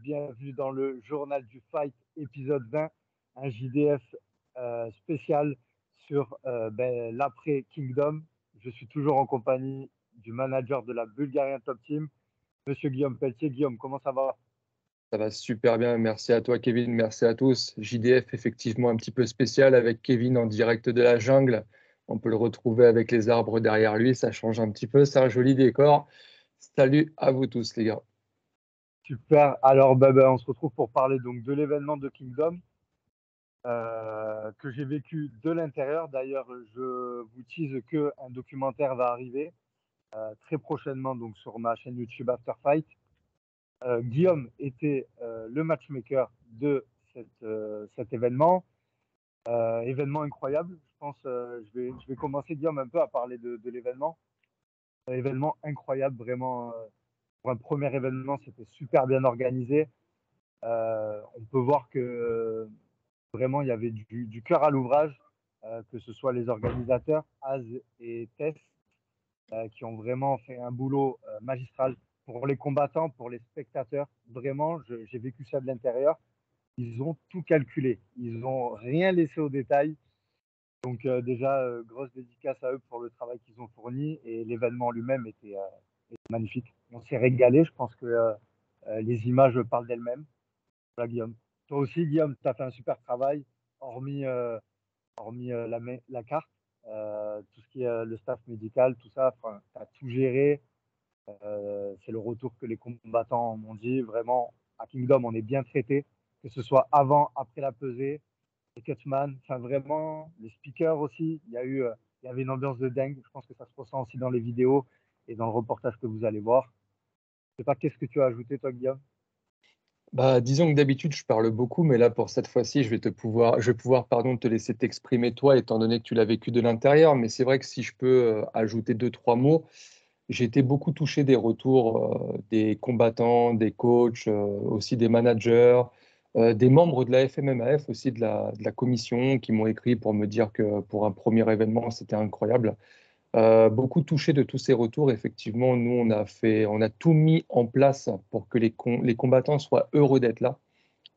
Bienvenue dans le Journal du Fight, épisode 20, un JDF spécial sur l'après Kingdom. Je suis toujours en compagnie du manager de la Bulgarian Top Team, Monsieur Guillaume Pelletier. Guillaume, comment ça va? Ça va super bien, merci à toi Kevin, merci à tous. JDF effectivement un petit peu spécial avec Kevin en direct de la jungle. On peut le retrouver avec les arbres derrière lui, ça change un petit peu, c'est un joli décor. Salut à vous tous les gars. Super. Alors, on se retrouve pour parler donc de l'événement de Kingdom que j'ai vécu de l'intérieur. D'ailleurs, je vous tease qu'un documentaire va arriver très prochainement donc sur ma chaîne YouTube After Fight. Guillaume était le matchmaker de cet événement. Événement incroyable. Je pense, je vais commencer, Guillaume, un peu à parler de l'événement. Événement incroyable, vraiment. Pour un premier événement, c'était super bien organisé. On peut voir que vraiment, il y avait du cœur à l'ouvrage, que ce soit les organisateurs, Az et Tess, qui ont vraiment fait un boulot magistral pour les combattants, pour les spectateurs. Vraiment, j'ai vécu ça de l'intérieur. Ils ont tout calculé. Ils n'ont rien laissé au détail. Donc déjà, grosse dédicace à eux pour le travail qu'ils ont fourni. Et l'événement lui-même était magnifique. On s'est régalé. Je pense que les images parlent d'elles-mêmes. Voilà, Guillaume. Toi aussi, Guillaume, tu as fait un super travail, hormis la carte, tout ce qui est le staff médical, tout ça. Tu as tout géré. C'est le retour que les combattants m'ont dit. Vraiment, à Kingdom, on est bien traité, que ce soit avant, après la pesée, les cutman, enfin vraiment, les speakers aussi. Il y avait une ambiance de dingue. Je pense que ça se ressent aussi dans les vidéos et dans le reportage que vous allez voir. Je sais pas, qu'est-ce que tu as ajouté, toi, Guillaume? Bah, disons que d'habitude je parle beaucoup, mais là pour cette fois-ci je vais pouvoir pardon, te laisser t'exprimer toi, étant donné que tu l'as vécu de l'intérieur. Mais c'est vrai que si je peux ajouter deux, trois mots, j'ai été beaucoup touché des retours des combattants, des coachs, aussi des managers, des membres de la FMMAF, aussi de la commission, qui m'ont écrit pour me dire que pour un premier événement, c'était incroyable. Beaucoup touché de tous ces retours. Effectivement, nous, on a tout mis en place pour que les combattants soient heureux d'être là.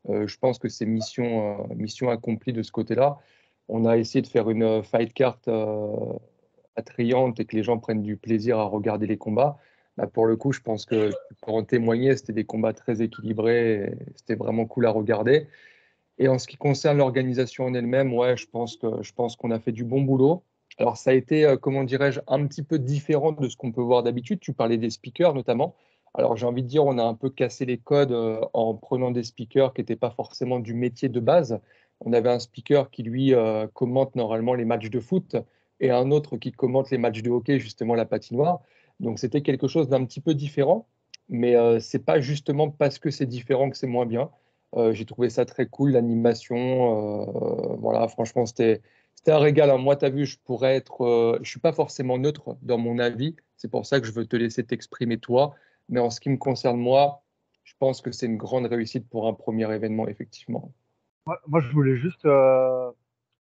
Je pense que c'est mission accomplie de ce côté-là. On a essayé de faire une fight card attrayante et que les gens prennent du plaisir à regarder les combats. Bah, pour le coup, je pense que pour en témoigner, c'était des combats très équilibrés. Et c'était vraiment cool à regarder. Et en ce qui concerne l'organisation en elle-même, ouais, je pense qu'on a fait du bon boulot. Alors, ça a été, comment dirais-je, un petit peu différent de ce qu'on peut voir d'habitude. Tu parlais des speakers notamment. Alors, j'ai envie de dire, on a un peu cassé les codes en prenant des speakers qui n'étaient pas forcément du métier de base. On avait un speaker qui, lui, commente normalement les matchs de foot et un autre qui commente les matchs de hockey, justement la patinoire. Donc, c'était quelque chose d'un petit peu différent. Mais c'est pas justement parce que c'est différent que c'est moins bien. J'ai trouvé ça très cool, l'animation. Voilà, franchement, c'était un régal, hein. Moi, tu as vu, je suis pas forcément neutre dans mon avis. C'est pour ça que je veux te laisser t'exprimer toi. Mais en ce qui me concerne, moi, je pense que c'est une grande réussite pour un premier événement, effectivement. Moi, je voulais juste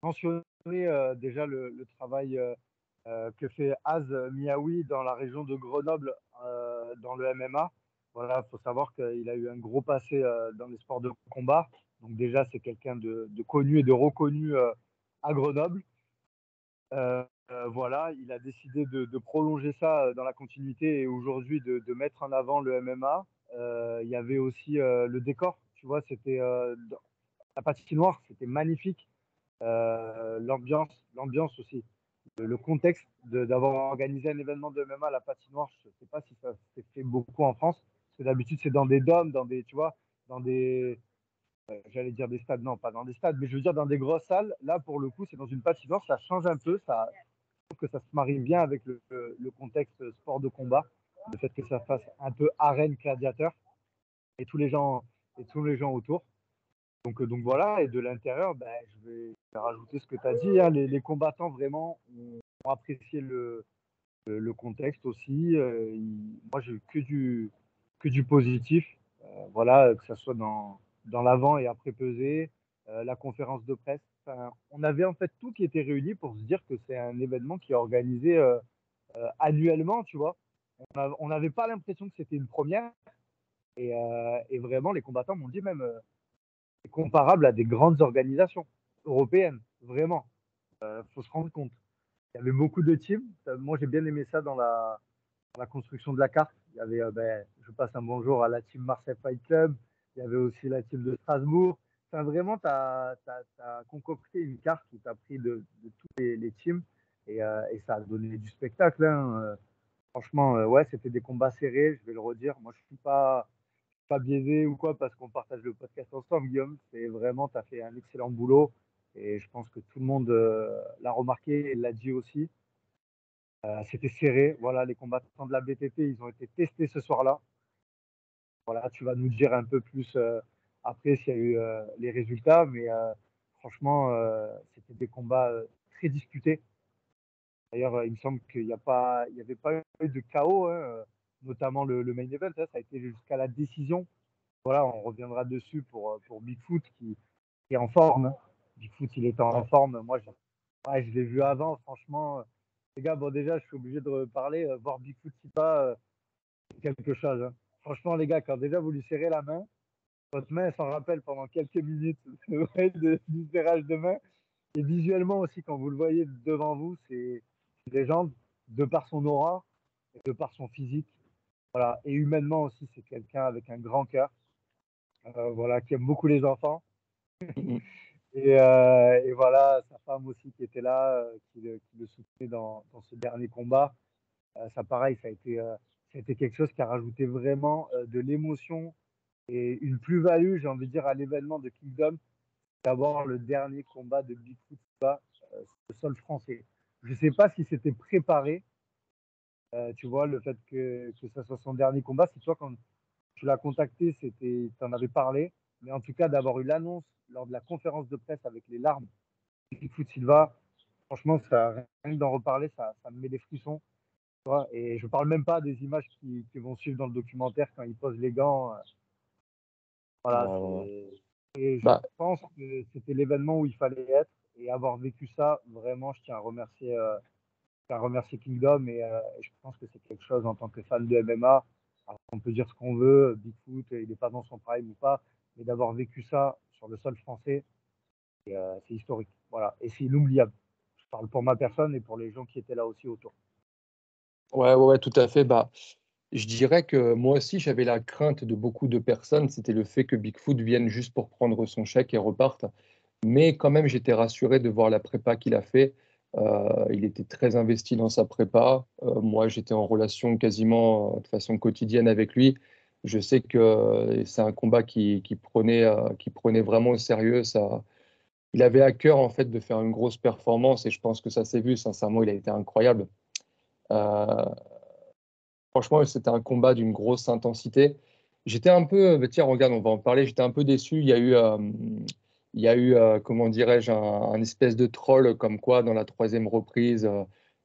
mentionner déjà le travail que fait Az Miaoui dans la région de Grenoble dans le MMA. Voilà, il faut savoir qu'il a eu un gros passé dans les sports de combat. Donc déjà, c'est quelqu'un de connu et de reconnu à Grenoble. Voilà, il a décidé de prolonger ça dans la continuité et aujourd'hui de mettre en avant le MMA. Il y avait aussi le décor, tu vois, c'était la patinoire, c'était magnifique. L'ambiance aussi, le contexte d'avoir organisé un événement de MMA à la patinoire, je ne sais pas si ça s'est fait beaucoup en France, parce que d'habitude c'est dans des dômes, dans des, tu vois, dans des, j'allais dire des stades, non pas dans des stades, mais je veux dire dans des grosses salles. Là pour le coup c'est dans une patinoire, ça change un peu, ça, je trouve que ça se marie bien avec le contexte sport de combat, le fait que ça fasse un peu arène gladiateur et tous les gens autour. Donc voilà, et de l'intérieur, je vais rajouter ce que tu as dit, hein. Les combattants vraiment ont apprécié le contexte aussi. Moi, j'ai eu que du positif. Voilà, que ce soit dans l'avant et après pesée, la conférence de presse. Enfin, on avait en fait tout qui était réuni pour se dire que c'est un événement qui est organisé annuellement, tu vois. On n'avait pas l'impression que c'était une première. Et vraiment, les combattants m'ont dit même c'est comparable à des grandes organisations européennes, vraiment. Faut se rendre compte. Il y avait beaucoup de teams. Moi, j'ai bien aimé ça dans la construction de la carte. Il y avait, je passe un bonjour à la team Marseille Fight Club. Il y avait aussi la team de Strasbourg. Enfin, vraiment, tu as concocté une carte où tu as pris de tous les teams et ça a donné du spectacle, hein. Franchement, ouais, c'était des combats serrés, je vais le redire. Moi, je suis pas biaisé ou quoi parce qu'on partage le podcast ensemble, Guillaume. C'est vraiment, tu as fait un excellent boulot et je pense que tout le monde l'a remarqué et l'a dit aussi. C'était serré. Voilà, les combattants de la BTT, ils ont été testés ce soir-là. Voilà, tu vas nous dire un peu plus après s'il y a eu les résultats, mais franchement, c'était des combats très disputés. D'ailleurs, il me semble qu'il n'y avait pas eu de chaos, hein, notamment le main event, hein, ça a été jusqu'à la décision. Voilà, on reviendra dessus pour Bigfoot qui est en forme, hein. Bigfoot, il est en Ouais. forme. Moi, ouais, je l'ai vu avant, franchement. Les gars, bon, déjà, je suis obligé de reparler. Voir Bigfoot Sipa, c'est quelque chose, hein. Franchement, les gars, quand déjà vous lui serrez la main, votre main elle s'en rappelle pendant quelques minutes ouais, du serrage de main. Et visuellement aussi, quand vous le voyez devant vous, c'est une légende, de par son aura, et de par son physique. Voilà. Et humainement aussi, c'est quelqu'un avec un grand cœur, voilà, qui aime beaucoup les enfants. Mhm. Et voilà, sa femme aussi qui était là, qui le soutenait dans ce dernier combat. Ça, pareil, ça a été quelque chose qui a rajouté vraiment de l'émotion et une plus-value, j'ai envie de dire, à l'événement de Kingdom, d'avoir le dernier combat de Bigfoot sur le sol français. Je ne sais pas si c'était préparé, tu vois, le fait que ça soit son dernier combat. C'est toi, quand tu l'as contacté, tu en avais parlé. Mais en tout cas, d'avoir eu l'annonce lors de la conférence de presse avec les larmes de Bigfoot Silva, franchement, ça, rien que d'en reparler, ça me met des frissons. Tu vois. Et je ne parle même pas des images qui vont suivre dans le documentaire quand il pose les gants. Ouais, Voilà, ouais, ouais. et je Bah, pense que c'était l'événement où il fallait être. Et avoir vécu ça, vraiment, je tiens à remercier Kingdom. Et je pense que c'est quelque chose en tant que fan de MMA. Alors, on peut dire ce qu'on veut, Bigfoot, il n'est pas dans son prime ou pas. Mais d'avoir vécu ça sur le sol français, c'est historique. Voilà. Et c'est inoubliable. Je parle pour ma personne et pour les gens qui étaient là aussi autour. ouais, ouais, ouais, tout à fait. Bah, je dirais que moi aussi, j'avais la crainte de beaucoup de personnes, c'était le fait que Bigfoot vienne juste pour prendre son chèque et reparte. Mais quand même, j'étais rassuré de voir la prépa qu'il a fait. Il était très investi dans sa prépa. Moi, j'étais en relation quasiment de façon quotidienne avec lui. Je sais que c'est un combat qui prenait vraiment au sérieux. Ça, il avait à cœur en fait de faire une grosse performance et je pense que ça s'est vu. Sincèrement, il a été incroyable. Euh, Franchement, c'était un combat d'une grosse intensité. J'étais un peu, tiens, regarde, on va en parler. J'étais un peu déçu. Il y a eu, comment dirais-je, un espèce de troll comme quoi dans la troisième reprise,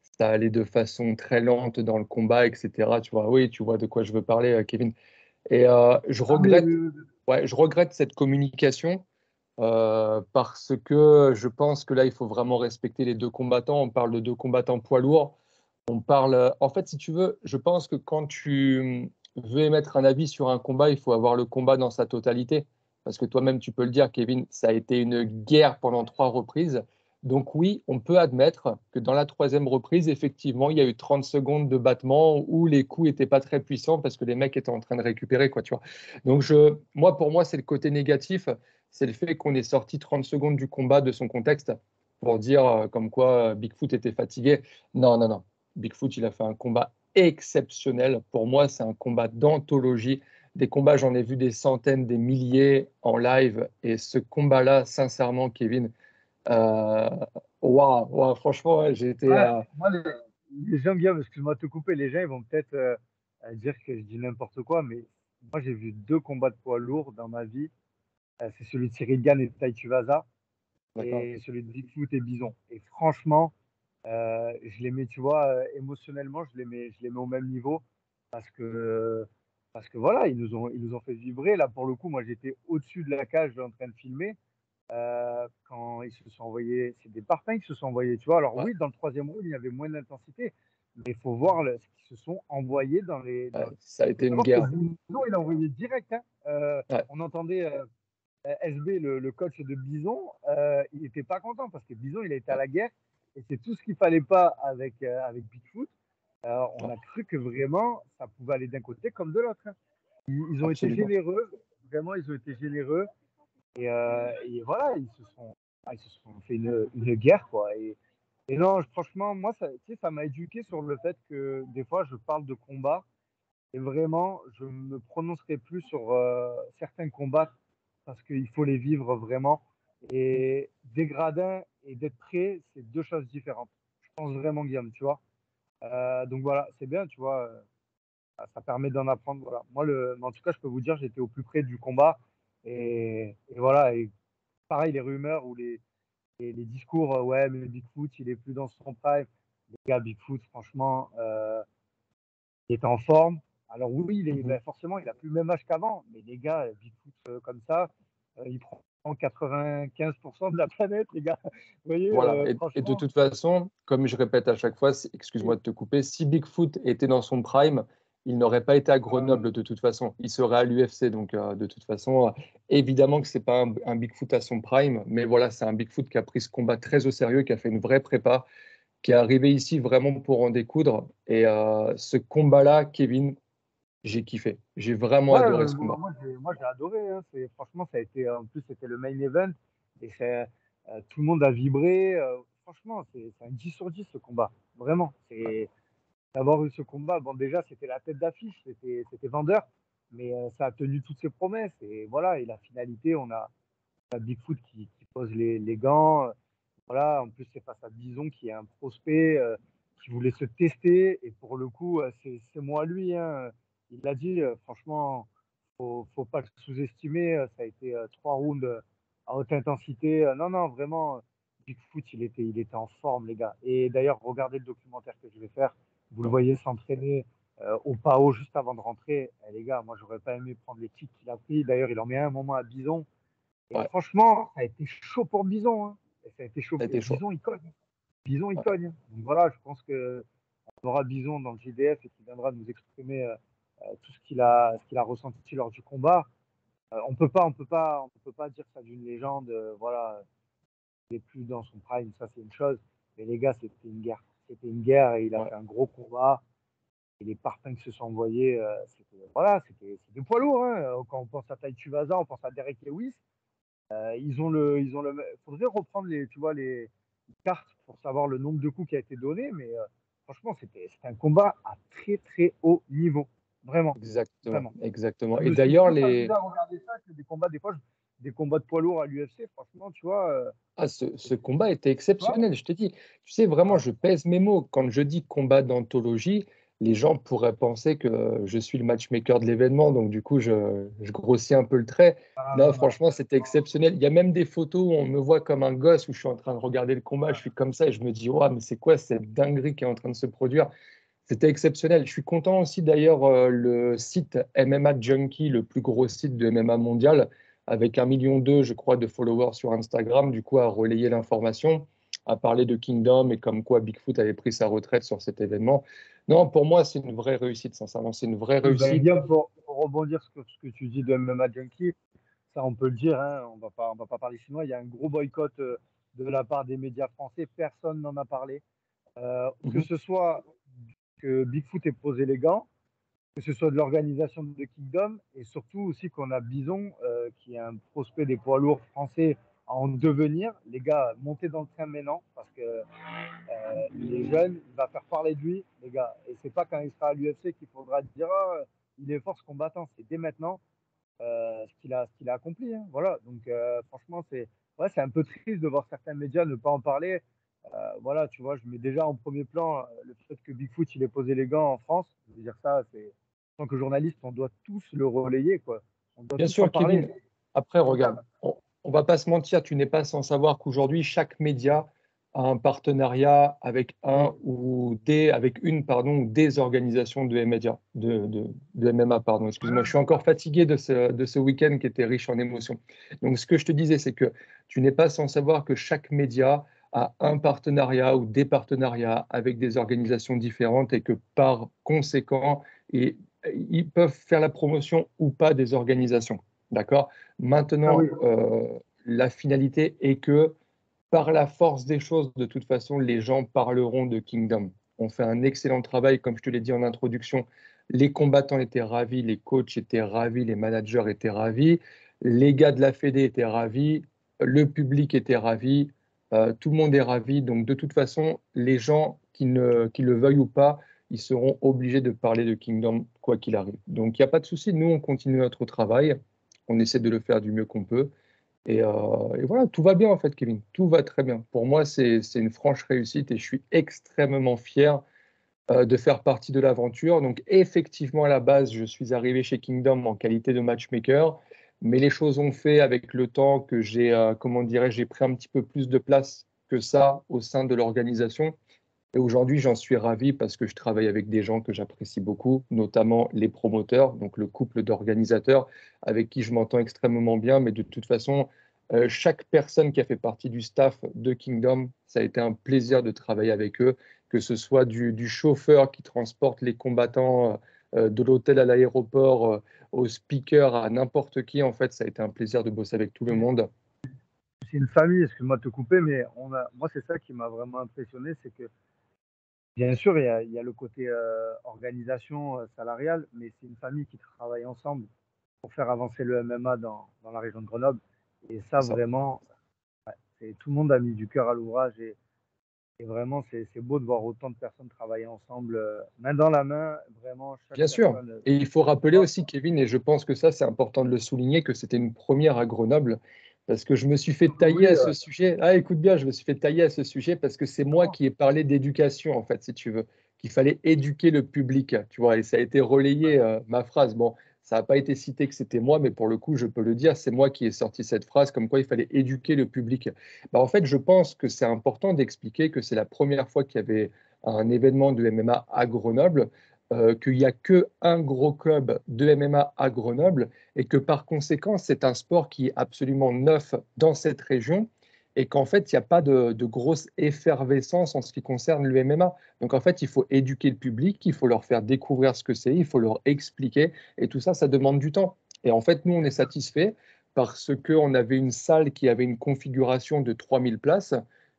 ça allait de façon très lente dans le combat, etc. Tu vois, oui, tu vois de quoi je veux parler, Kevin. Et Ah, mais ouais, je regrette cette communication parce que je pense que là, il faut vraiment respecter les deux combattants. On parle de deux combattants poids lourds. On parle, en fait, si tu veux, je pense que quand tu veux émettre un avis sur un combat, il faut avoir le combat dans sa totalité. Parce que toi-même, tu peux le dire, Kevin, ça a été une guerre pendant trois reprises. Donc oui, on peut admettre que dans la troisième reprise, effectivement, il y a eu 30 secondes de battement où les coups n'étaient pas très puissants parce que les mecs étaient en train de récupérer, quoi, tu vois. Donc moi, pour moi, c'est le côté négatif, c'est le fait qu'on ait sorti 30 secondes du combat de son contexte pour dire comme quoi Bigfoot était fatigué. Non, non, non. Bigfoot, il a fait un combat exceptionnel. Pour moi, c'est un combat d'anthologie. Des combats, j'en ai vu des centaines, des milliers en live. Et ce combat-là, sincèrement, Kevin, euh, waouh, waouh, franchement, ouais, j'ai été. ouais, moi, les gens, Guillaume, excuse-moi de te couper, les gens, ils vont peut-être dire que je dis n'importe quoi, mais moi, j'ai vu deux combats de poids lourds dans ma vie. C'est celui de Cyril Gane et de Tai Tuivasa D'accord. et celui de Bigfoot et Bison. Et franchement, je les mets, tu vois, émotionnellement, je les mets au même niveau parce que voilà, ils nous ont fait vibrer. Là, pour le coup, moi, j'étais au-dessus de la cage en train de filmer. Quand ils se sont envoyés, c'est des parpaings qui se sont envoyés, tu vois. Alors Ouais. oui, dans le troisième round, il y avait moins d'intensité, mais il faut voir ce qu'ils se sont envoyés Ça a Il faut été une savoir que guerre. Bison, il a envoyé direct. Hein. Ouais. On entendait SB, le coach de Bison, il n'était pas content parce que Bison, il a été à Ouais. la guerre et c'est tout ce qu'il fallait pas avec Bigfoot. On Ouais. a cru que vraiment ça pouvait aller d'un côté comme de l'autre. Hein. Ils ont été Absolument. généreux, vraiment, ils ont été généreux. Et voilà, ils se sont fait une guerre, quoi. Et non, franchement, moi, ça, tu sais, ça m'a éduqué sur le fait que des fois, je parle de combat et vraiment, je me prononcerai plus sur certains combats parce qu'il faut les vivre vraiment. Et des gradins et d'être prêt, c'est deux choses différentes. Je pense vraiment, Guillaume, tu vois. Donc voilà, c'est bien, tu vois. Ça permet d'en apprendre. Voilà. Moi, mais en tout cas, je peux vous dire, j'étais au plus près du combat. Et voilà. Et pareil, les rumeurs ou les discours, ouais, mais Bigfoot, il est plus dans son prime. Les gars, Bigfoot, franchement, il est en forme. Alors oui, Mhm. ben, forcément, il a plus le même âge qu'avant. Mais les gars, Bigfoot, comme ça, il prend 95% de la planète, les gars. Vous voyez, Voilà. Et de franchement. toute façon, comme je répète à chaque fois, excuse-moi de te couper, si Bigfoot était dans son prime, il n'aurait pas été à euh, Grenoble de toute façon. Il serait à l'UFC. Donc, de toute façon, évidemment que ce n'est pas un Bigfoot à son prime, mais voilà, c'est un Bigfoot qui a pris ce combat très au sérieux, qui a fait une vraie prépa, qui est arrivé ici vraiment pour en découdre. Et ce combat-là, Kevin, j'ai kiffé. J'ai vraiment Ouais, adoré ce combat. moi, j'ai adoré. Hein. Franchement, ça a été, en plus, c'était le main event. Et tout le monde a vibré. Franchement, c'est un 10 sur 10 ce combat. Vraiment. D'avoir eu ce combat. Bon, déjà, c'était la tête d'affiche. C'était vendeur. Mais ça a tenu toutes ses promesses. Et voilà. Et la finalité, on a Bigfoot qui pose les gants. Voilà. En plus, c'est face à Bison qui est un prospect qui voulait se tester. Et pour le coup, c'est moi lui. Hein. Il l'a dit, franchement, faut pas le sous-estimer. Ça a été 3 rounds à haute intensité. Non, non, vraiment, Bigfoot, il était en forme, les gars. Et d'ailleurs, regardez le documentaire que je vais faire. Vous le Ouais. voyez s'entraîner au PAO juste avant de rentrer. Les gars, moi, j'aurais pas aimé prendre les kicks qu'il a pris. D'ailleurs, il en met un moment à Bison. Et Ouais, franchement, ça a été chaud pour Bison. Hein. Et ça a été chaud. ça a Et été chaud. Bison, il cogne. Bison, il Ouais. cogne. Donc voilà, je pense que on aura Bison dans le JDF et qui viendra nous exprimer tout ce qu'il a ressenti lors du combat. On peut pas dire ça d'une légende. Voilà, il n'est plus dans son prime, ça c'est une chose. Mais les gars, c'était une guerre. C'était une guerre et il a Ouais. fait un gros combat. Et les parpaings qui se sont envoyés, c'était poids lourd. Hein. Quand on pense à Tai Tuivasa, on pense à Derek Lewis. Faudrait reprendre tu vois, les cartes pour savoir le nombre de coups qui a été donné, mais franchement, c'était un combat à très très haut niveau. Vraiment, Exactement, vraiment. exactement. Je Et me suis d'ailleurs, plus amusé à regarder ça que des combats, des fois, des combats de poids lourds à l'UFC, franchement, tu vois, ce combat était exceptionnel, je te dis. Tu sais, vraiment, ouais. je pèse mes mots. Quand je dis combat d'anthologie, les gens pourraient penser que je suis le matchmaker de l'événement, donc du coup, je grossis un peu le trait. Ah, Là, non, non. franchement, c'était exceptionnel. Il y a même des photos où on me voit comme un gosse, où je suis en train de regarder le combat, je suis comme ça et je me dis, ouais, mais c'est quoi cette dinguerie qui est en train de se produire? C'était exceptionnel. Je suis content aussi d'ailleurs, le site MMA Junkie, le plus gros site de MMA mondial, avec 1,2 million, je crois, de followers sur Instagram, du coup, a relayé l'information, a parlé de Kingdom et comme quoi Bigfoot avait pris sa retraite sur cet événement. Non, pour moi, c'est une vraie réussite, sincèrement, c'est une vraie Oui, ben, réussite. Guillaume, pour rebondir sur ce que tu dis de MMA Junkie, ça on peut le dire, hein, on va pas parler chinois, il y a un gros boycott de la part des médias français, personne n'en a parlé. Que Mhm. ce soit que Bigfoot ait posé les gants, que ce soit de l'organisation de Kingdom, et surtout aussi qu'on a Bison, qui est un prospect des poids lourds français en devenir. Les gars, montez dans le train maintenant, parce que il est jeune, il va faire parler de lui, les gars. Et c'est pas quand il sera à l'UFC qu'il faudra dire ah, il est force combattant, c'est dès maintenant ce qu'il a accompli. Hein. Voilà, donc franchement, c'est un peu triste de voir certains médias ne pas en parler. Voilà, tu vois, je mets déjà en premier plan le fait que Bigfoot il ait posé les gants en France. Je veux dire ça, en tant que journaliste, on doit tous le relayer, quoi. On doit Bien tous en sûr, parler. Kevin. Après, regarde, on va pas se mentir, tu n'es pas sans savoir qu'aujourd'hui, chaque média a un partenariat avec avec une, pardon, ou des organisations de médias, de MMA, pardon. Excuse-moi, je suis encore fatigué de ce week-end qui était riche en émotions. Donc, ce que je te disais, c'est que tu n'es pas sans savoir que chaque média à un partenariat ou des partenariats avec des organisations différentes et que par conséquent, ils peuvent faire la promotion ou pas des organisations. D'accord? Ah oui. Maintenant, la finalité est que par la force des choses, de toute façon, les gens parleront de Kingdom. On fait un excellent travail, comme je te l'ai dit en introduction. Les combattants étaient ravis, les coachs étaient ravis, les managers étaient ravis, les gars de la Fédé étaient ravis, le public était ravi, tout le monde est ravi. Donc, de toute façon, les gens qui le veuillent ou pas, ils seront obligés de parler de Kingdom quoi qu'il arrive. Donc, il n'y a pas de souci. Nous, on continue notre travail. On essaie de le faire du mieux qu'on peut. Et voilà, tout va bien en fait, Kevin. Tout va très bien. Pour moi, c'est une franche réussite et je suis extrêmement fier de faire partie de l'aventure. Donc, effectivement, à la base, je suis arrivé chez Kingdom en qualité de matchmaker, mais les choses ont fait avec le temps que comment dirais-je, j'ai pris un petit peu plus de place que ça au sein de l'organisation. Et aujourd'hui, j'en suis ravi parce que je travaille avec des gens que j'apprécie beaucoup, notamment les promoteurs, donc le couple d'organisateurs avec qui je m'entends extrêmement bien. Mais de toute façon, chaque personne qui a fait partie du staff de Kingdom, ça a été un plaisir de travailler avec eux, que ce soit du chauffeur qui transporte les combattants de l'hôtel à l'aéroport, au speaker, à n'importe qui. En fait, ça a été un plaisir de bosser avec tout le monde. C'est une famille, excuse-moi de te couper, mais moi, c'est ça qui m'a vraiment impressionné, c'est que, bien sûr, il y a le côté organisation salariale, mais c'est une famille qui travaille ensemble pour faire avancer le MMA dans la région de Grenoble. Et ça, C'est ça. vraiment, tout le monde a mis du cœur à l'ouvrage. Et vraiment, c'est beau de voir autant de personnes travailler ensemble, main dans la main, vraiment, chaque Bien sûr. personne. Et il faut rappeler aussi, Kevin, et je pense que ça, c'est important de le souligner, que c'était une première à Grenoble, parce que je me suis fait tailler Oui, à ce sujet. Ah, écoute bien, je me suis fait tailler à ce sujet parce que c'est moi vraiment. qui ai parlé d'éducation, en fait, si tu veux, qu'il fallait éduquer le public, tu vois, et ça a été relayé, ma phrase. Bon, ça n'a pas été cité que c'était moi, mais pour le coup, je peux le dire, c'est moi qui ai sorti cette phrase, comme quoi il fallait éduquer le public. Bah, en fait, je pense que c'est important d'expliquer que c'est la première fois qu'il y avait un événement de MMA à Grenoble, qu'il n'y a qu'un gros club de MMA à Grenoble et que par conséquent, c'est un sport qui est absolument neuf dans cette région et qu'en fait, il n'y a pas de grosse effervescence en ce qui concerne le MMA. Donc en fait, il faut éduquer le public, il faut leur faire découvrir ce que c'est, il faut leur expliquer et tout ça, ça demande du temps. Et en fait, nous, on est satisfait parce qu'on avait une salle qui avait une configuration de 3000 places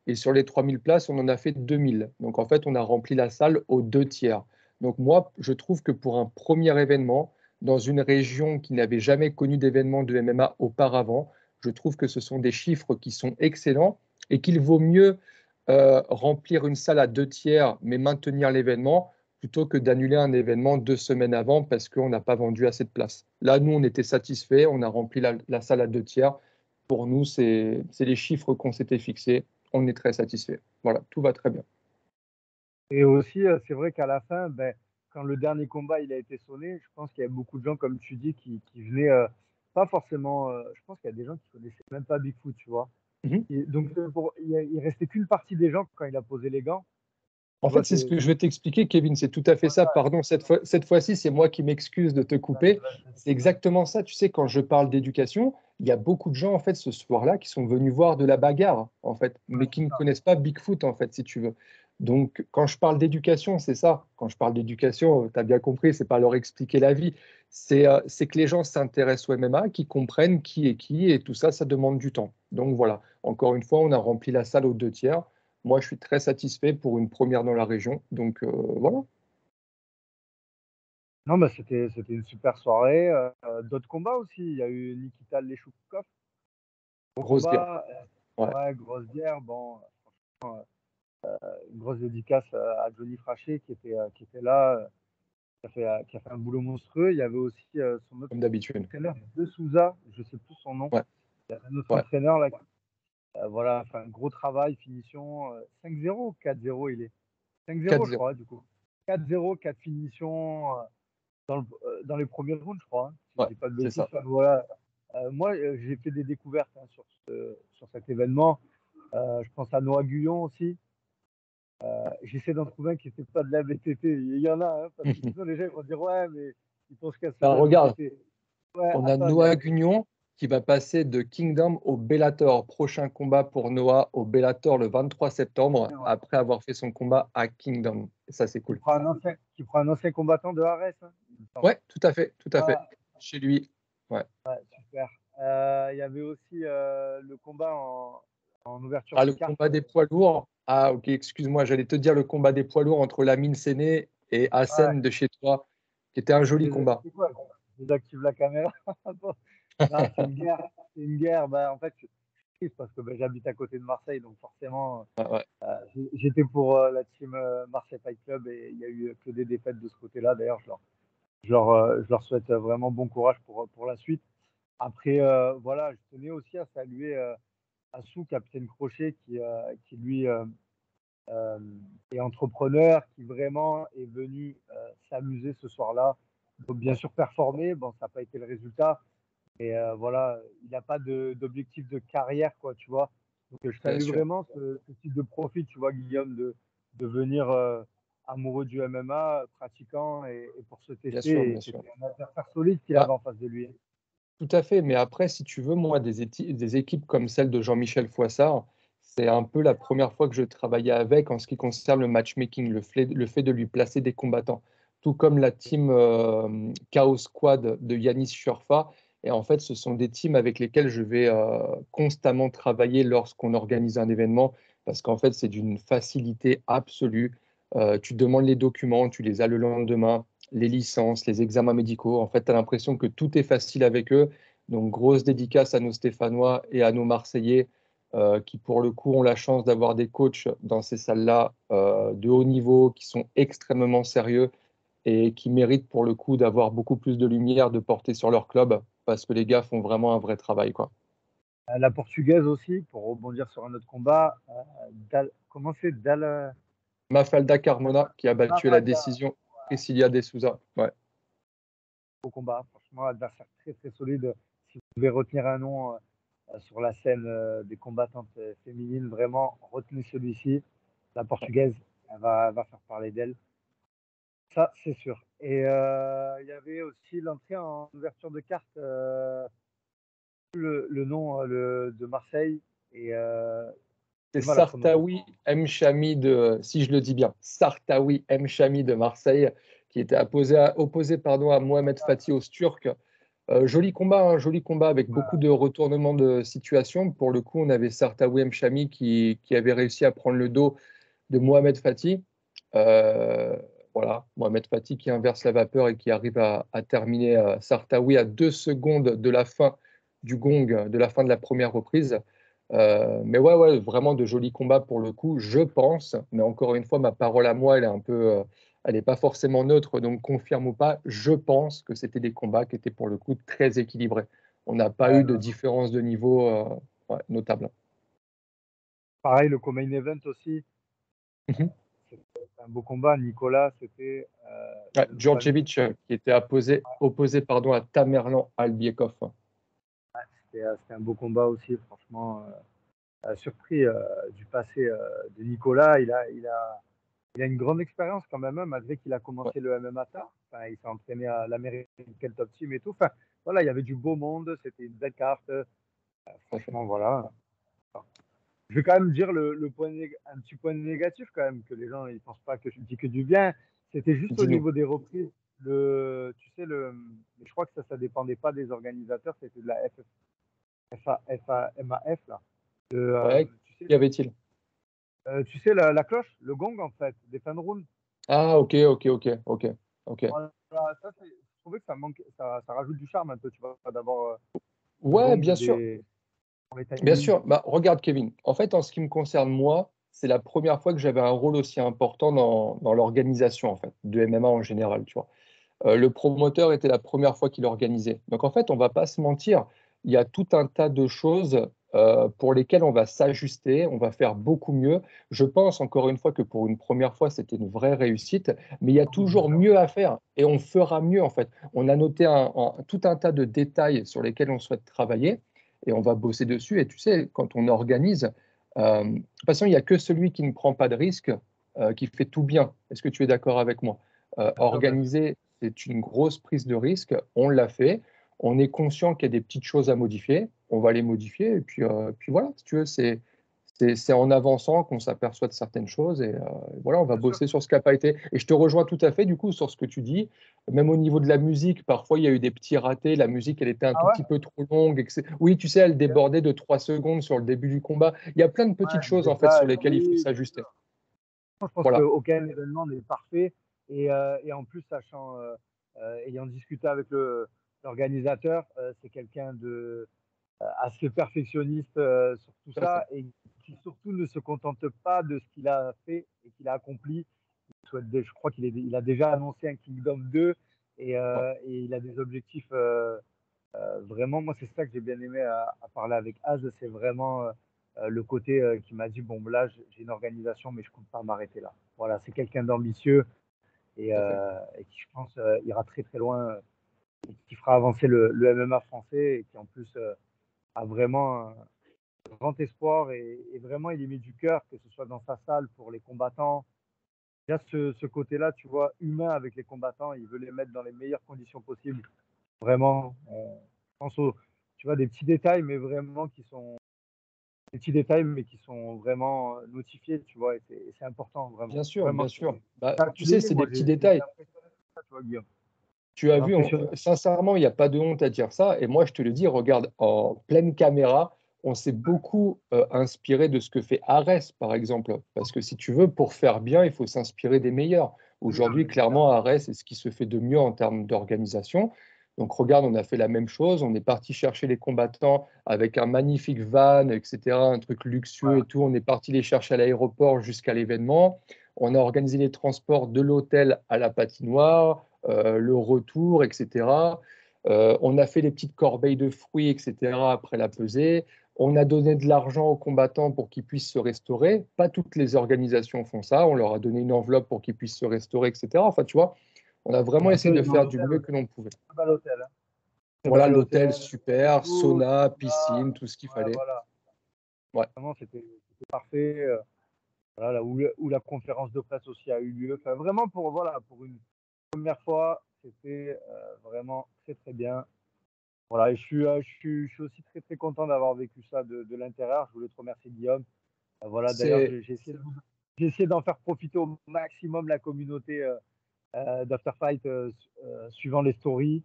et sur les 3000 places, on en a fait 2000. Donc en fait, on a rempli la salle aux 2 tiers. Donc moi, je trouve que pour un premier événement, dans une région qui n'avait jamais connu d'événement de MMA auparavant, je trouve que ce sont des chiffres qui sont excellents et qu'il vaut mieux remplir une salle à 2 tiers, mais maintenir l'événement, plutôt que d'annuler un événement 2 semaines avant parce qu'on n'a pas vendu assez de places. Là, nous, on était satisfaits, on a rempli la salle à 2 tiers. Pour nous, c'est les chiffres qu'on s'était fixés. On est très satisfaits. Voilà, tout va très bien. Et aussi, c'est vrai qu'à la fin, ben, quand le dernier combat il a été sonné, je pense qu'il y a beaucoup de gens, comme tu dis, qui venaient pas forcément. Je pense qu'il y a des gens qui connaissaient même pas Bigfoot, tu vois. Mhm. Et donc, il restait qu'une partie des gens quand il a posé les gants. En Tu vois, fait, c'est ce que je vais t'expliquer, Kevin. C'est tout à fait ça. Pardon, cette fois-ci, c'est moi qui m'excuse de te couper. C'est exactement ça. Tu sais, quand je parle d'éducation, il y a beaucoup de gens, en fait, ce soir-là, qui sont venus voir de la bagarre, en fait, mais qui ne connaissent pas Bigfoot, en fait, si tu veux. Donc, quand je parle d'éducation, c'est ça. Quand je parle d'éducation, tu as bien compris, c'est pas leur expliquer la vie. C'est que les gens s'intéressent au MMA, qu'ils comprennent qui est qui, et tout ça, ça demande du temps. Donc, voilà. Encore une fois, on a rempli la salle aux 2 tiers. Moi, je suis très satisfait pour une première dans la région. Donc, voilà, non, bah, c'était une super soirée. D'autres combats aussi. Il y a eu Nikita Leshukov. Gros grosse bière. combat. Ouais, Ouais, grosse bière. Bon, une grosse dédicace à Johnny Fraché qui était là, qui a fait un boulot monstrueux. Il y avait aussi son autre comme d'habitude. entraîneur de Souza, je sais plus son nom. Ouais, Il y a un autre ouais. entraîneur là. Voilà, enfin, gros travail, finition. 5-0 ou 4-0 il est 5-0, je 4-0. crois, du coup. 4-0, 4 finitions dans les premiers rounds, je crois, hein, si je Ouais, dis pas de c'est bêtises. ça. Enfin, voilà. Moi, j'ai fait des découvertes hein, sur cet événement. Je pense à Noah Guyon aussi. J'essaie d'en trouver un qui n'était pas de la VTT. Il y en a, hein, parce que sinon les gens ils vont dire ouais, mais ils pensent qu'à ceux Ben, de la regarde, VTT. Ouais, on a attends, il y a Noah Gugnon. qui va passer de Kingdom au Bellator. Prochain combat pour Noah au Bellator le 23 septembre, Ouais. après avoir fait son combat à Kingdom. Et ça, c'est cool. Qui prend un ancien combattant de Ares. Hein, Ouais, tout à fait, tout à fait. ah, Chez lui. Ouais. super. Il y avait aussi le combat en ouverture Ah, de le carte. combat des poids lourds. Ah, ok, excuse-moi, j'allais te dire le combat des poids lourds entre Lamine Séné et Ouais, Hassen de chez toi, qui était un joli combat. c'est quoi? Je désactive la caméra. Non, c'est une guerre. Bah, en fait, je suis triste parce que bah, j'habite à côté de Marseille, donc forcément, Ouais, ouais. j'étais pour la team Marseille Fight Club et il y a eu que des défaites de ce côté-là. D'ailleurs, je leur souhaite vraiment bon courage pour la suite. Après, voilà, je tenais aussi à saluer Assou, capitaine Crochet, qui lui euh, est entrepreneur, qui vraiment est venu s'amuser ce soir-là. Donc, bien sûr, performer. Bon, ça n'a pas été le résultat. Et voilà, il n'a pas d'objectif de carrière, quoi, tu vois. Donc, je Bien salue sûr. vraiment ce type de profil, tu vois, Guillaume, de venir amoureux du MMA, pratiquant et pour se Bien sûr, tester. Et bien sûr. c'était un adversaire solide qu'il Bah, avait en face de lui. tout à fait, mais après, si tu veux, moi, des équipes comme celle de Jean-Michel Fouassard, c'est un peu la première fois que je travaillais avec en ce qui concerne le matchmaking, le fait de lui placer des combattants, tout comme la team Chaos Squad de Yanis Shurfa. Et en fait, ce sont des teams avec lesquels je vais constamment travailler lorsqu'on organise un événement, parce qu'en fait, c'est d'une facilité absolue. Tu demandes les documents, tu les as le lendemain, les licences, les examens médicaux. En fait, tu as l'impression que tout est facile avec eux. Donc, grosse dédicace à nos Stéphanois et à nos Marseillais qui, pour le coup, ont la chance d'avoir des coachs dans ces salles-là de haut niveau, qui sont extrêmement sérieux et qui méritent, pour le coup, d'avoir beaucoup plus de lumière de porter sur leur club parce que les gars font vraiment un vrai travail, quoi. La portugaise aussi, pour rebondir sur un autre combat. Comment c'est Mafalda Carmona qui a battu à la Mafalda, décision Priscilla De Souza. Ouais. au combat. Franchement, adversaire très très solide. Si vous devez retenir un nom sur la scène des combattantes féminines, vraiment, retenez celui-ci. La portugaise, elle va faire parler d'elle. Ça, c'est sûr. Et il y avait aussi l'entrée en ouverture de carte, le nom de Marseille. Et C'est j'ai du mal à prononcer. Sartawi M. Chami de, si je le dis bien, Sartawi M. Chami de Marseille, qui était opposé pardon, à Mohamed Fatih Öztürk. Joli combat avec beaucoup de retournements de situation. Pour le coup, on avait Sartawi M. Chami qui avait réussi à prendre le dos de Mohamed Fatih. Euh, voilà, Mohamed Fatih qui inverse la vapeur et qui arrive à terminer Sartawi à 2 secondes de la fin du gong, de la fin de la première reprise. Mais ouais, vraiment de jolis combats pour le coup, je pense. Mais encore une fois, ma parole à moi, elle est un peu, elle n'est pas forcément neutre, donc confirme ou pas, je pense que c'était des combats qui étaient pour le coup très équilibrés. On n'a pas Ouais, eu de non, non. différence de niveau ouais, notable. Pareil, le co-main event aussi. Mhm. C'était un beau combat. Nicolas, c'était Ouais, le nom de famille. Djordjevic qui était opposé pardon, à Tamerlan Albiekov. C'était un beau combat aussi, franchement. Surpris du passé de Nicolas. Il a une grande expérience quand même, hein, malgré qu'il a Ouais, commencé le MMA tard. Enfin, il s'est entraîné à l'American Top Team et tout. Enfin, voilà, il y avait du beau monde, c'était une belle carte. tout à fait. Franchement, voilà. Je vais quand même dire un petit point négatif quand même, que les gens ils pensent pas que je dis que du bien. C'était juste au Dis-nous. niveau des reprises. Tu sais, mais je crois que ça dépendait pas des organisateurs, c'était de la MAF, là. De, Ouais, qu'y avait-il? tu sais la cloche, le gong en fait, des fins de round. Ah, ok. Voilà, je trouvais que ça manque, ça rajoute du charme un peu, tu vois, d'avoir le Ouais, gong bien sûr. pour les Bien timings. sûr, bah, regarde Kevin, en fait, en ce qui me concerne, moi, c'est la première fois que j'avais un rôle aussi important dans l'organisation en fait, de MMA en général, tu vois. Le promoteur était la première fois qu'il organisait. Donc en fait, on va pas se mentir, il y a tout un tas de choses pour lesquelles on va s'ajuster, on va faire beaucoup mieux. Je pense encore une fois que pour une première fois, c'était une vraie réussite, mais il y a toujours mieux à faire et on fera mieux en fait. On a noté tout un tas de détails sur lesquels on souhaite travailler et on va bosser dessus. Et tu sais, quand on organise, de toute façon, il n'y a que celui qui ne prend pas de risque qui fait tout bien. Est-ce que tu es d'accord avec moi? Bien sûr. Organiser, c'est une grosse prise de risque. On l'a fait. On est conscient qu'il y a des petites choses à modifier, on va les modifier, et puis voilà, si tu veux, c'est en avançant qu'on s'aperçoit de certaines choses, et voilà, on va Bien sûr. bosser sur ce qui n'a pas été. Et je te rejoins tout à fait, du coup, sur ce que tu dis. Même au niveau de la musique, parfois, il y a eu des petits ratés. La musique, elle était un Ah tout ouais? petit peu trop longue. Oui, tu sais, elle débordait de 3 secondes sur le début du combat. Il y a plein de Ouais, petites des choses, en fait, sur détails, lesquelles il faut oui. s'ajuster. Je pense Voilà, qu'aucun événement n'est parfait. Et en plus, sachant, ayant discuté avec l'organisateur, c'est quelqu'un de assez perfectionniste sur tout tout à fait. ça et qui surtout ne se contente pas de ce qu'il a fait et qu'il a accompli. Je crois il a déjà annoncé un Kingdom 2 Ouais. et il a des objectifs vraiment. Moi, c'est ça que j'ai bien aimé à parler avec Az, c'est vraiment le côté qui m'a dit, bon, là, j'ai une organisation, mais je compte pas m'arrêter là. Voilà, c'est quelqu'un d'ambitieux Tout à fait. et qui, je pense, ira très très loin et qui fera avancer le MMA français et qui, en plus, a vraiment un grand espoir et vraiment, il y met du cœur, que ce soit dans sa salle pour les combattants. Il y a ce côté-là, tu vois, humain avec les combattants. Il veut les mettre dans les meilleures conditions possibles. Vraiment, je pense aux, tu vois, des petits détails, mais vraiment qui sont des petits détails, mais qui sont vraiment notifiés, tu vois, et c'est important, vraiment. Bien sûr, Vraiment, bien sûr. Bah, ça a tu sais, cligné, c'est des moi, petts j'ai été détails. impressionné par ça, tu vois, Guillaume. Tu as Ça m'a vu, impressionné. sincèrement, il n'y a pas de honte à dire ça. Et moi, je te le dis, regarde, en pleine caméra, on s'est beaucoup inspiré de ce que fait Arès, par exemple. Parce que si tu veux, pour faire bien, il faut s'inspirer des meilleurs. Aujourd'hui, clairement, Évidemment. Arès, c'est ce qui se fait de mieux en termes d'organisation. Donc, regarde, on a fait la même chose. On est parti chercher les combattants avec un magnifique van, etc., un truc luxueux Ouais. et tout. On est parti les chercher à l'aéroport jusqu'à l'événement. On a organisé les transports de l'hôtel à la patinoire, le retour, etc. On a fait les petites corbeilles de fruits, etc. après la pesée. On a donné de l'argent aux combattants pour qu'ils puissent se restaurer. Pas toutes les organisations font ça. On leur a donné une enveloppe pour qu'ils puissent se restaurer, etc. Enfin, tu vois, on a Et vraiment un essayé très de bon faire du hôtel mieux aussi. que l'on pouvait. Très bel hôtel. Hein. Très Voilà, bel l'hôtel, hôtel. super, Tout, sauna, là, piscine, tout ce qu'il ouais, fallait. voilà. Ouais, Vraiment, c'était parfait. Voilà, là où la conférence de presse aussi a eu lieu. Enfin, vraiment, voilà, pour une première fois, c'était vraiment très, très bien. Voilà, et je suis aussi très, très content d'avoir vécu ça de l'intérieur. Je voulais te remercier, Guillaume. Voilà, d'ailleurs, c'est j'ai essayé d'en faire profiter au maximum la communauté d'Afterfight suivant les stories.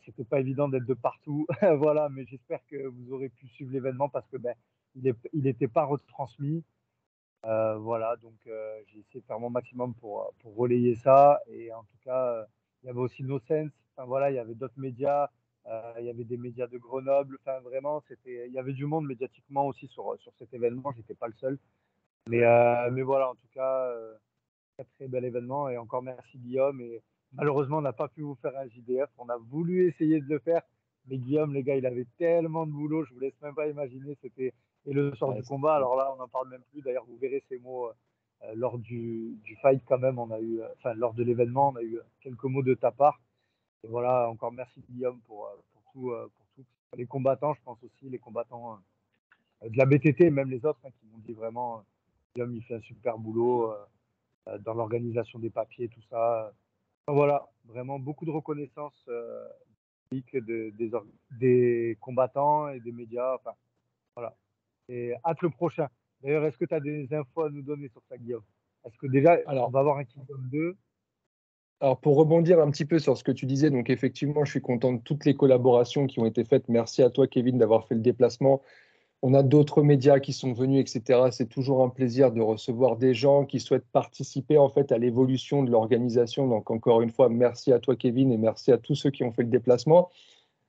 C'était pas évident d'être de partout, voilà, mais j'espère que vous aurez pu suivre l'événement parce que ben, il n'était pas retransmis. Voilà, donc j'ai essayé de faire mon maximum pour relayer ça. Et en tout cas, il y avait aussi NoSense. Enfin voilà, il y avait d'autres médias. Il y avait des médias de Grenoble. Enfin vraiment, il y avait du monde médiatiquement aussi sur cet événement. J'étais pas le seul. Mais voilà, en tout cas, très très bel événement. Et encore merci Guillaume. Et malheureusement, on n'a pas pu vous faire un JDF. On a voulu essayer de le faire. Mais Guillaume, les gars, il avait tellement de boulot, je vous laisse même pas imaginer. Et le soir ouais, du combat, alors là, on n'en parle même plus. D'ailleurs, vous verrez ces mots lors du fight quand même. On a eu, enfin, lors de l'événement, on a eu quelques mots de ta part. Et voilà, encore merci Guillaume pour tout, pour tout. Les combattants, je pense aussi, les combattants de la BTT et même les autres hein, qui m'ont dit vraiment, Guillaume, il fait un super boulot dans l'organisation des papiers, tout ça. Enfin, voilà, vraiment beaucoup de reconnaissance des combattants et des médias. Enfin, voilà. Et hâte le prochain. D'ailleurs, est-ce que tu as des infos à nous donner sur ça, Guillaume? Est-ce que déjà, on alors, va avoir un Kingdom 2? Alors, pour rebondir un petit peu sur ce que tu disais, donc effectivement, je suis content de toutes les collaborations qui ont été faites. Merci à toi, Kevin, d'avoir fait le déplacement. On a d'autres médias qui sont venus, etc. C'est toujours un plaisir de recevoir des gens qui souhaitent participer en fait à l'évolution de l'organisation. Donc, encore une fois, merci à toi, Kevin, et merci à tous ceux qui ont fait le déplacement.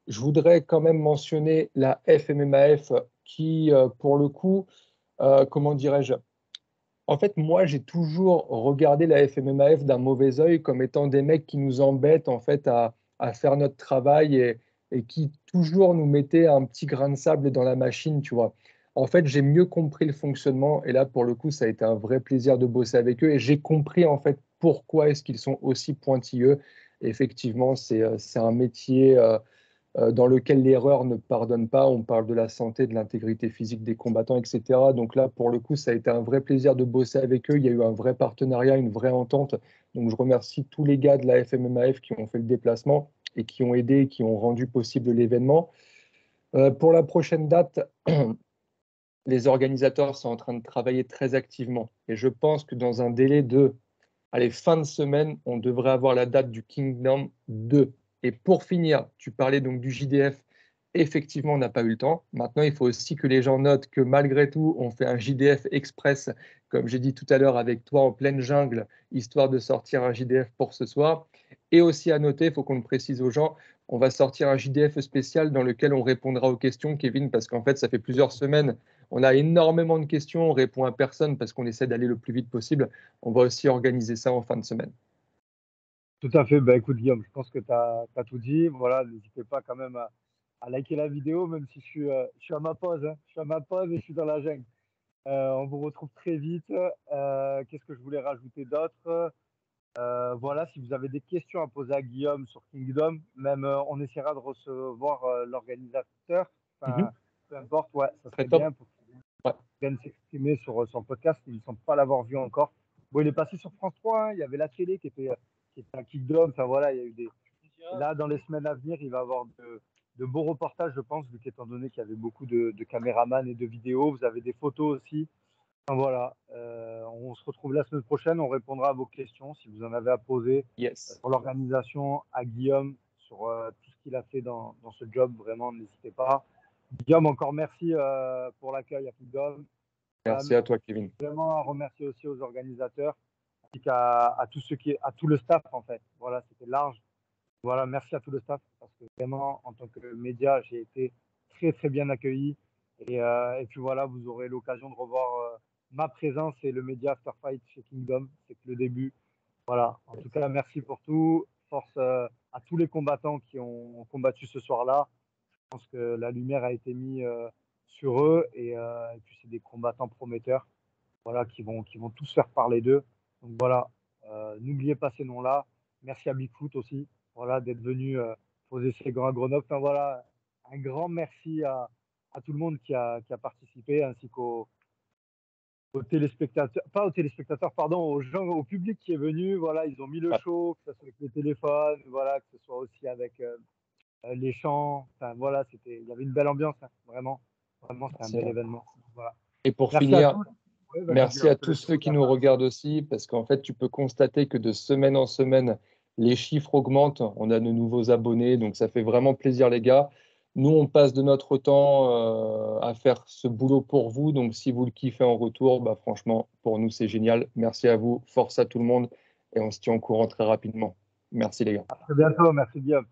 Je voudrais quand même mentionner la FMMAF qui, pour le coup, comment dirais-je, en fait, moi, j'ai toujours regardé la FMMAF d'un mauvais œil comme étant des mecs qui nous embêtent en fait à faire notre travail et qui toujours nous mettaient un petit grain de sable dans la machine, tu vois. En fait, j'ai mieux compris le fonctionnement et là, pour le coup, ça a été un vrai plaisir de bosser avec eux et j'ai compris en fait pourquoi est-ce qu'ils sont aussi pointilleux. Et effectivement, c'est un métier dans lequel l'erreur ne pardonne pas. On parle de la santé, de l'intégrité physique des combattants, etc. Donc là, pour le coup, ça a été un vrai plaisir de bosser avec eux. Il y a eu un vrai partenariat, une vraie entente. Donc je remercie tous les gars de la FMMAF qui ont fait le déplacement. et qui ont aidé, qui ont rendu possible l'événement. Pour la prochaine date, les organisateurs sont en train de travailler très activement. Et je pense que dans un délai de fin de semaine, on devrait avoir la date du Kingdom 2. Et pour finir, tu parlais donc du JDF. Effectivement, on n'a pas eu le temps. Maintenant, il faut aussi que les gens notent que malgré tout, on fait un JDF Express, comme j'ai dit tout à l'heure avec toi, en pleine jungle, histoire de sortir un JDF pour ce soir. Et aussi à noter, il faut qu'on le précise aux gens, on va sortir un JDF spécial dans lequel on répondra aux questions, Kevin, parce qu'en fait, ça fait plusieurs semaines, on a énormément de questions, on répond à personne parce qu'on essaie d'aller le plus vite possible. On va aussi organiser ça en fin de semaine. Tout à fait. Bah, écoute, Guillaume, je pense que tu as tout dit. Voilà, n'hésitez pas quand même à liker la vidéo, même si je suis à ma pause. Hein. Je suis à ma pause et je suis dans la jungle. On vous retrouve très vite. Qu'est-ce que je voulais rajouter d'autre? Voilà, si vous avez des questions à poser à Guillaume sur Kingdom, même on essaiera de recevoir l'organisateur. Mhm. Enfin, peu importe, ouais, ça Très serait top. bien pour qu'il Ouais. vienne s'exprimer sur son podcast. Il ne semble pas l'avoir vu encore. Bon, il est passé sur France 3, hein. Il y avait la télé qui était un Kingdom. Enfin voilà, il y a eu des. Là, dans les semaines à venir, il va y avoir de beaux reportages, je pense, vu qu'étant donné qu'il y avait beaucoup de caméramans et de vidéos. Vous avez des photos aussi. Enfin, voilà, on se retrouve la semaine prochaine. On répondra à vos questions si vous en avez à poser Yes. sur l'organisation, à Guillaume, sur tout ce qu'il a fait dans ce job. Vraiment, n'hésitez pas. Guillaume, encore merci pour l'accueil à Kingdom. Voilà, Merci à toi, Kevin. vraiment à remercier aussi aux organisateurs, ainsi à tout à tout le staff en fait. Voilà, c'était large. Voilà, merci à tout le staff parce que vraiment, en tant que média, j'ai été très très bien accueilli. Et puis voilà, vous aurez l'occasion de revoir ma présence et le média After Fight chez Kingdom. C'est que le début. Voilà. En tout cas, merci pour tout. Force à tous les combattants qui ont combattu ce soir-là. Je pense que la lumière a été mise sur eux et puis c'est des combattants prometteurs, voilà, qui vont tous faire parler d'eux. Donc voilà, n'oubliez pas ces noms-là. Merci à Bigfoot aussi, voilà, d'être venu poser ses gants à Grenoble. Enfin voilà, un grand merci à tout le monde qui a participé, ainsi aux téléspectateurs, pas aux téléspectateurs, pardon, aux gens, au public qui est venu. Voilà, ils ont mis le Ouais. show, que ce soit avec les téléphones, voilà, que ce soit aussi avec les chants. Enfin voilà, il y avait une belle ambiance, hein, vraiment, vraiment, c'était un Merci. bel événement. Voilà. Et pour Merci à finir, tous. Oui, vas-y, merci Guillaume, à je te tous laisse ceux le qui faire. nous regardent aussi, parce qu'en fait, tu peux constater que de semaine en semaine, les chiffres augmentent. On a de nouveaux abonnés, donc ça fait vraiment plaisir, les gars. Nous, on passe de notre temps à faire ce boulot pour vous. Donc, si vous le kiffez en retour, bah, franchement, pour nous, c'est génial. Merci à vous. Force à tout le monde. Et on se tient au courant très rapidement. Merci, les gars. À très bientôt. Merci, Guillaume.